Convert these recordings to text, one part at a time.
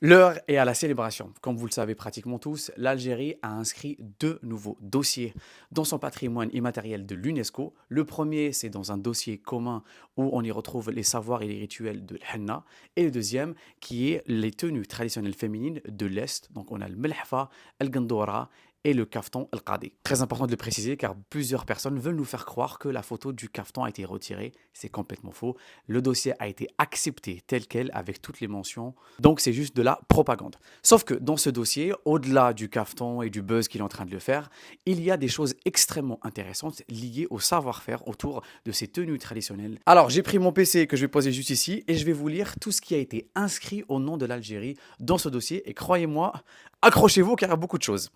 L'heure est à la célébration. Comme vous le savez pratiquement tous, l'Algérie a inscrit deux nouveaux dossiers dans son patrimoine immatériel de l'UNESCO. Le premier, c'est dans un dossier commun où on y retrouve les savoirs et les rituels de l'Henna. Et le deuxième, qui est les tenues traditionnelles féminines de l'Est. Donc on a le Melhfa, el Gandoura et le kaftan al-Qadi. Très important de le préciser car plusieurs personnes veulent nous faire croire que la photo du kaftan a été retirée. C'est complètement faux. Le dossier a été accepté tel quel avec toutes les mentions. Donc c'est juste de la propagande. Sauf que dans ce dossier, au-delà du kaftan et du buzz qu'il est en train de le faire, il y a des choses extrêmement intéressantes liées au savoir-faire autour de ces tenues traditionnelles. Alors j'ai pris mon PC que je vais poser juste ici et je vais vous lire tout ce qui a été inscrit au nom de l'Algérie dans ce dossier. Et croyez-moi, accrochez-vous car il y a beaucoup de choses.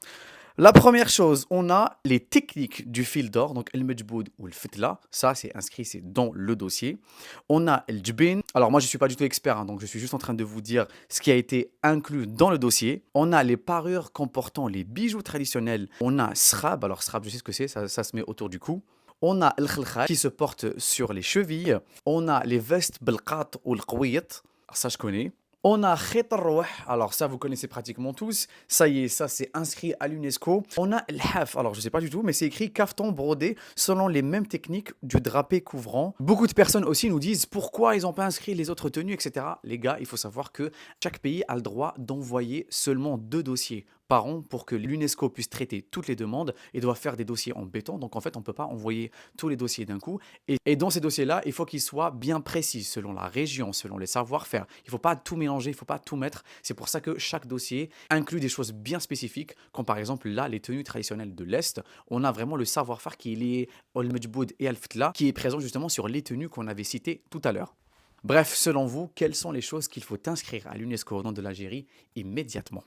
La première chose, on a les techniques du fil d'or, donc el medjboud ou le fitla, ça c'est inscrit, c'est dans le dossier. On a el djbin, alors moi je ne suis pas du tout expert, hein, donc je suis juste en train de vous dire ce qui a été inclus dans le dossier. On a les parures comportant les bijoux traditionnels. On a srab, alors srab je sais ce que c'est, ça se met autour du cou. On a el khelkhal qui se porte sur les chevilles. On a les vestes belqat ou le qwiyt, ça je connais. On a Khit al-Rouh, alors ça vous connaissez pratiquement tous, ça y est, ça c'est inscrit à l'UNESCO. On a El Haf, alors je sais pas du tout, mais c'est écrit caftan brodé selon les mêmes techniques du drapé couvrant. Beaucoup de personnes aussi nous disent pourquoi ils n'ont pas inscrit les autres tenues, etc. Les gars, il faut savoir que chaque pays a le droit d'envoyer seulement 2 dossiers par an pour que l'UNESCO puisse traiter toutes les demandes et doit faire des dossiers en béton. Donc en fait, on ne peut pas envoyer tous les dossiers d'un coup. Et dans ces dossiers-là, il faut qu'ils soient bien précis selon la région, selon les savoir-faire. Il ne faut pas tout mélanger, il ne faut pas tout mettre. C'est pour ça que chaque dossier inclut des choses bien spécifiques, comme par exemple là, les tenues traditionnelles de l'Est. On a vraiment le savoir-faire qui est lié au Medjboud et al Fetla, qui est présent justement sur les tenues qu'on avait citées tout à l'heure. Bref, selon vous, quelles sont les choses qu'il faut inscrire à l'UNESCO au nom de l'Algérie immédiatement?